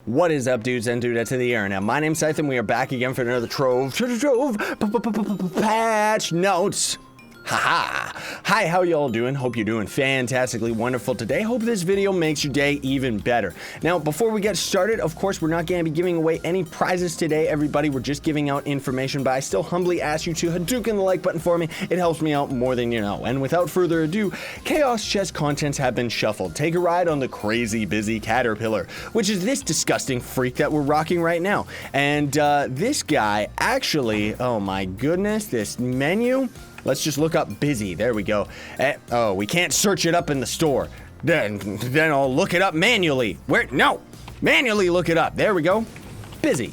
What is up, dudes and dudettes of the internet? My name's Scythe, and we are back again for another Trove patch notes. Haha. Hi, how y'all doing? Hope you're doing fantastically wonderful today. Hope this video makes your day even better. Now, before we get started, of course, we're not going to be giving away any prizes today, everybody. We're just giving out information, but I still humbly ask you to Hadouken the like button for me. It helps me out more than you know. And without further ado, Chaos Chest contents have been shuffled. Take a ride on the crazy busy caterpillar, which is this disgusting freak that we're rocking right now. And this guy actually, oh my goodness, this menu. Let's just look up busy. There we go. Oh, we can't search it up in the store. Then I'll look it up manually. No, manually look it up. There we go. Busy.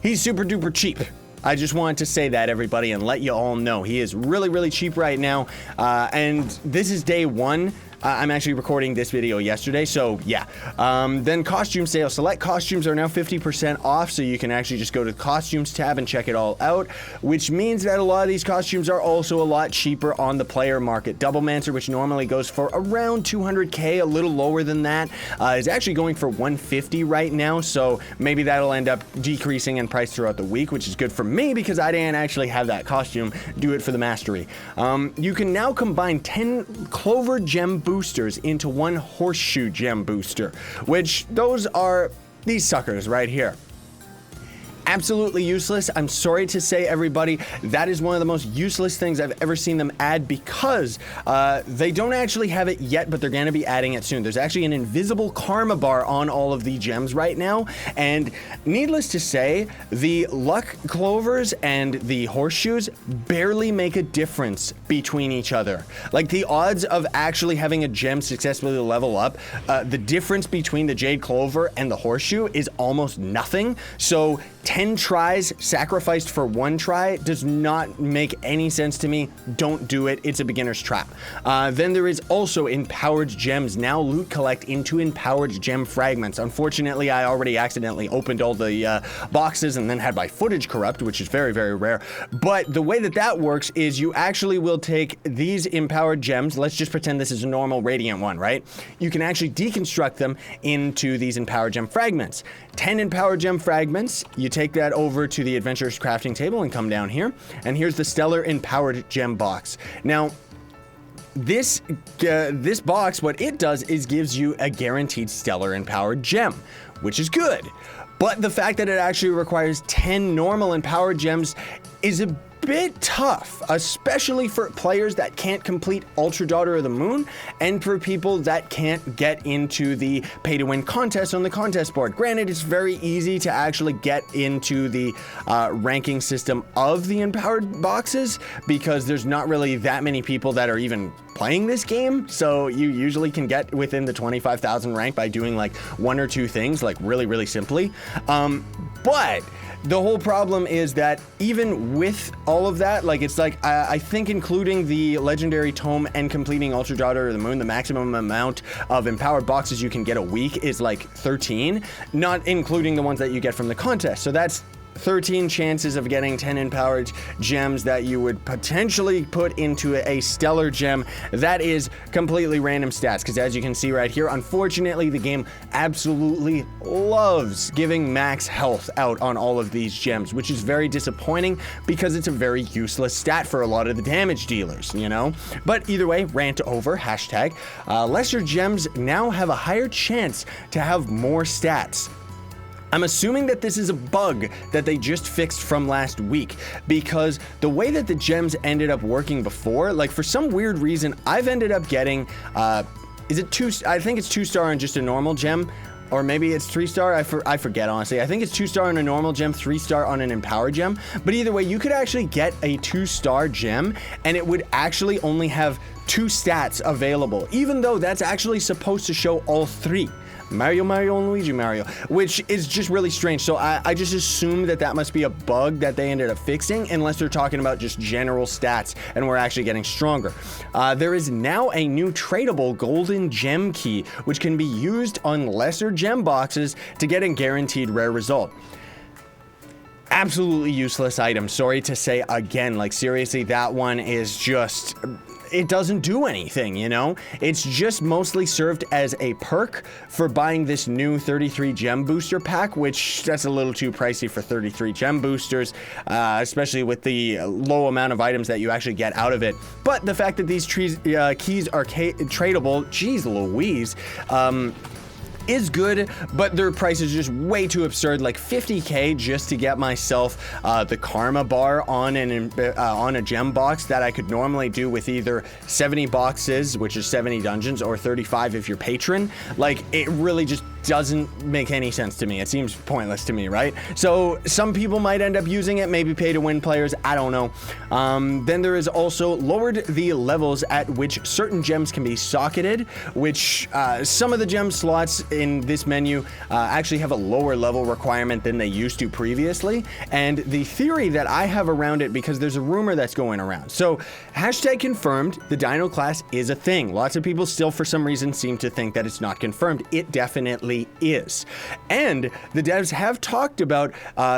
He's super duper cheap. I just wanted to say that, everybody, and let you all know. He is really, really cheap right now. And this is day one. I'm actually recording this video yesterday, so yeah. Then costume sale. Select costumes are now 50% off, so you can actually just go to the costumes tab and check it all out, which means that a lot of these costumes are also a lot cheaper on the player market. Double Mancer, which normally goes for around 200k, a little lower than that, is actually going for 150 right now, so maybe that'll end up decreasing in price throughout the week, which is good for me because I didn't actually have that costume. Do it for the mastery. You can now combine 10 Clover Gem boosters into one horseshoe gem booster, which those are these suckers right here. Absolutely useless. I'm sorry to say, everybody, that is one of the most useless things I've ever seen them add because they don't actually have it yet, but they're going to be adding it soon. There's actually an invisible karma bar on all of the gems right now, and needless to say, the luck clovers and the horseshoes barely make a difference between each other. Like, the odds of actually having a gem successfully level up, the difference between the jade clover and the horseshoe is almost nothing. So 10 tries sacrificed for one try does not make any sense to me. Don't do it. It's a beginner's trap. Then there is also empowered gems. Now loot collect into empowered gem fragments. Unfortunately, I already accidentally opened all the boxes and then had my footage corrupt, which is very, very rare. But the way that that works is you actually will take these empowered gems. Let's just pretend this is a normal radiant one, right? You can actually deconstruct them into these empowered gem fragments. 10 empowered gem fragments. You take that over to the adventurer's crafting table and come down here, and here's the stellar empowered gem box. Now this box, what it does is gives you a guaranteed stellar empowered gem, which is good, but the fact that it actually requires 10 normal empowered gems is a bit tough, especially for players that can't complete Ultra Daughter of the Moon and for people that can't get into the pay-to-win contest on the contest board. Granted, it's very easy to actually get into the ranking system of the empowered boxes because there's not really that many people that are even playing this game, so you usually can get within the 25,000 rank by doing like one or two things, like really simply. But the whole problem is that even with all of that, like, it's like, I think including the legendary tome and completing Ultra Daughter of the Moon, the maximum amount of empowered boxes you can get a week is like 13, not including the ones that you get from the contest. So that's 13 chances of getting 10 empowered gems that you would potentially put into a stellar gem. That is completely random stats, because as you can see right here, unfortunately, the game absolutely loves giving max health out on all of these gems, which is very disappointing because it's a very useless stat for a lot of the damage dealers, you know? But either way, rant over, hashtag. Lesser gems now have a higher chance to have more stats. I'm assuming that this is a bug that they just fixed from last week, because the way that the gems ended up working before, like, for some weird reason, I've ended up getting, is it I think it's 2-star on just a normal gem, or maybe it's 3-star, I forget, honestly. I think it's 2-star on a normal gem, 3-star on an empowered gem, but either way, you could actually get a 2-star gem, and it would actually only have 2 stats available, even though that's actually supposed to show all 3. Mario, and Luigi Mario, which is just really strange. So I just assume that that must be a bug that they ended up fixing, unless they're talking about just general stats and we're actually getting stronger. There is now a new tradable golden gem key, which can be used on lesser gem boxes to get a guaranteed rare result. Absolutely useless item. Sorry to say again, like, seriously, that one is just it doesn't do anything, you know? It's just mostly served as a perk for buying this new 33 gem booster pack, which that's a little too pricey for 33 gem boosters, especially with the low amount of items that you actually get out of it. But the fact that these keys are tradable, geez Louise, is good, but their price is just way too absurd, like 50k just to get myself the karma bar on a gem box that I could normally do with either 70 boxes, which is 70 dungeons, or 35 if you're patron. Like, it really just doesn't make any sense to me. It seems pointless to me, right? So some people might end up using it, maybe pay to win players, I don't know. Then there is also lowered the levels at which certain gems can be socketed, which some of the gem slots in this menu actually have a lower level requirement than they used to previously. And the theory that I have around it, because there's a rumor that's going around. So hashtag confirmed, the Dino class is a thing. Lots of people still for some reason seem to think that it's not confirmed. It definitely is. And the devs have talked about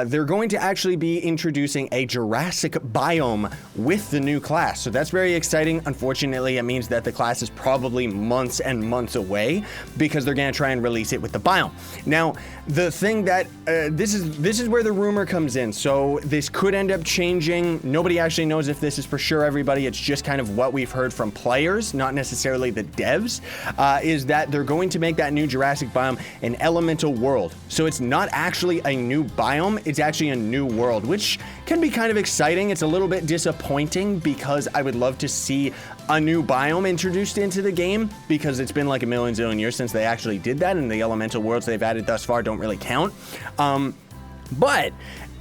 they're going to actually be introducing a Jurassic biome with the new class. So that's very exciting. Unfortunately, it means that the class is probably months and months away because they're going to try and release it with the biome. Now, the thing that this is where the rumor comes in. So this could end up changing. Nobody actually knows if this is for sure, everybody. It's just kind of what we've heard from players, not necessarily the devs, is that they're going to make that new Jurassic biome an elemental world. So it's not actually a new biome, it's actually a new world, which can be kind of exciting. It's a little bit disappointing because I would love to see a new biome introduced into the game, because it's been like a million zillion years since they actually did that, and the elemental worlds they've added thus far don't really count. But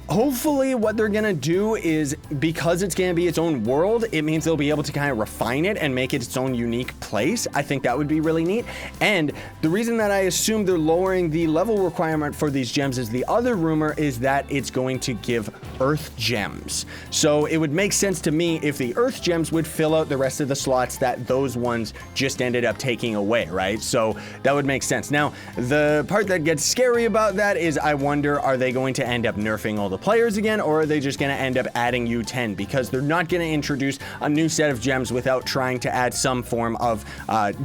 hopefully what they're gonna do is, because it's gonna be its own world, it means they'll be able to kind of refine it and make it its own unique place. I think that would be really neat. And the reason that I assume they're lowering the level requirement for these gems is the other rumor is that it's going to give earth gems. So it would make sense to me if the earth gems would fill out the rest of the slots that those ones just ended up taking away, right? So that would make sense. Now, the part that gets scary about that is I wonder, are they going to end up nerfing all the players again, or are they just going to end up adding U10? Because they're not going to introduce a new set of gems without trying to add some form of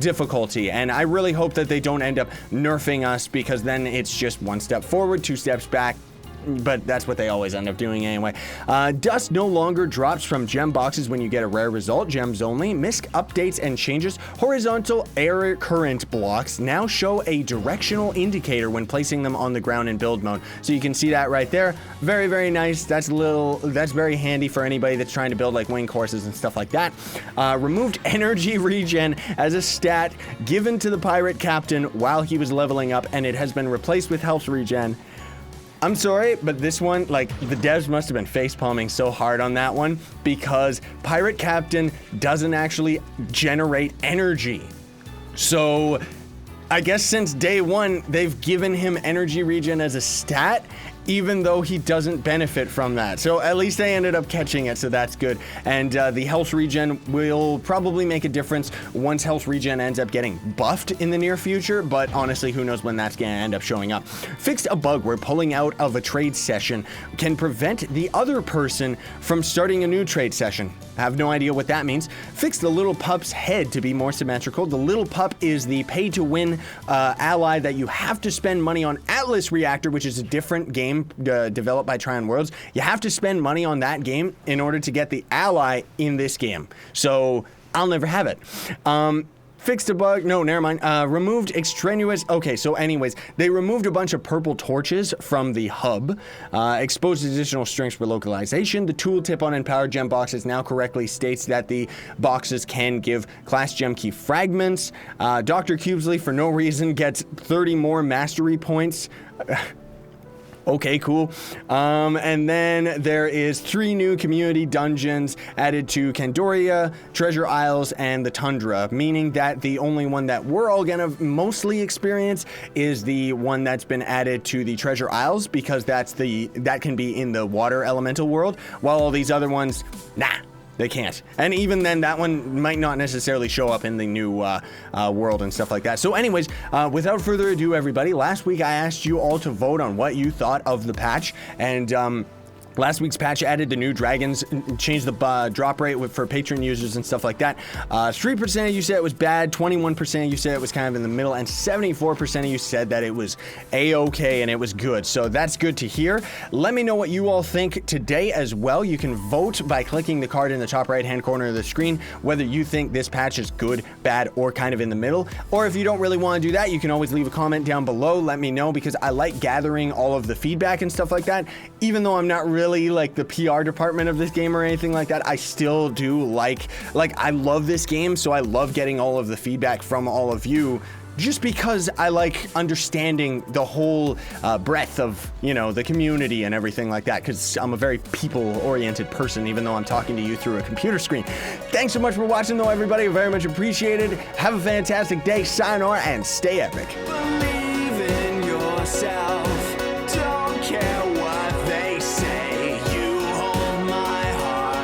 difficulty. And I really hope that they don't end up nerfing us, because then it's just one step forward, two steps back. But that's what they always end up doing anyway. Dust no longer drops from gem boxes when you get a rare result. Gems only. MISC updates and changes. Horizontal air current blocks now show a directional indicator when placing them on the ground in build mode. So you can see that right there. Very, very nice. That's very handy for anybody that's trying to build like wing courses and stuff like that. Removed energy regen as a stat given to the pirate captain while he was leveling up, and it has been replaced with health regen. I'm sorry, but this one, like, the devs must have been facepalming so hard on that one, because Pirate Captain doesn't actually generate energy. So I guess since day one, they've given him energy regen as a stat, even though he doesn't benefit from that. So at least they ended up catching it, so that's good. And the health regen will probably make a difference once health regen ends up getting buffed in the near future, but honestly, who knows when that's gonna end up showing up. Fixed a bug where pulling out of a trade session can prevent the other person from starting a new trade session. I have no idea what that means. Fixed the little pup's head to be more symmetrical. The little pup is the pay-to-win ally that you have to spend money on. Atlas Reactor, which is a different game developed by Tryon Worlds. You have to spend money on that game in order to get the ally in this game. So I'll never have it. Fixed a bug. No, never mind. Removed extraneous. Okay, so anyways, they removed a bunch of purple torches from the hub. Exposed additional strings for localization. The tooltip on empowered gem boxes now correctly states that the boxes can give class gem key fragments. Dr. Cubesley, for no reason, gets 30 more mastery points. Okay, cool. And then there is 3 new community dungeons added to Candoria, Treasure Isles, and the Tundra, meaning that the only one that we're all gonna mostly experience is the one that's been added to the Treasure Isles, because that can be in the water elemental world, while all these other ones, nah. They can't. And even then, that one might not necessarily show up in the new world and stuff like that. So anyways, without further ado, everybody, last week I asked you all to vote on what you thought of the patch, and Last week's patch added the new dragons, changed the drop rate for patron users and stuff like that. 3% of you said it was bad, 21% of you said it was kind of in the middle, and 74% of you said that it was a-okay and it was good. So that's good to hear. Let me know what you all think today as well. You can vote by clicking the card in the top right-hand corner of the screen, whether you think this patch is good, bad, or kind of in the middle. Or if you don't really want to do that, you can always leave a comment down below. Let me know, because I like gathering all of the feedback and stuff like that. Even though I'm not really like the PR department of this game or anything like that, I still do like I love this game, so I love getting all of the feedback from all of you, just because I like understanding the whole breadth of, you know, the community and everything like that, because I'm a very people-oriented person, even though I'm talking to you through a computer screen. Thanks so much for watching, though, everybody. Very much appreciated. Have a fantastic day. Sayonara and stay epic.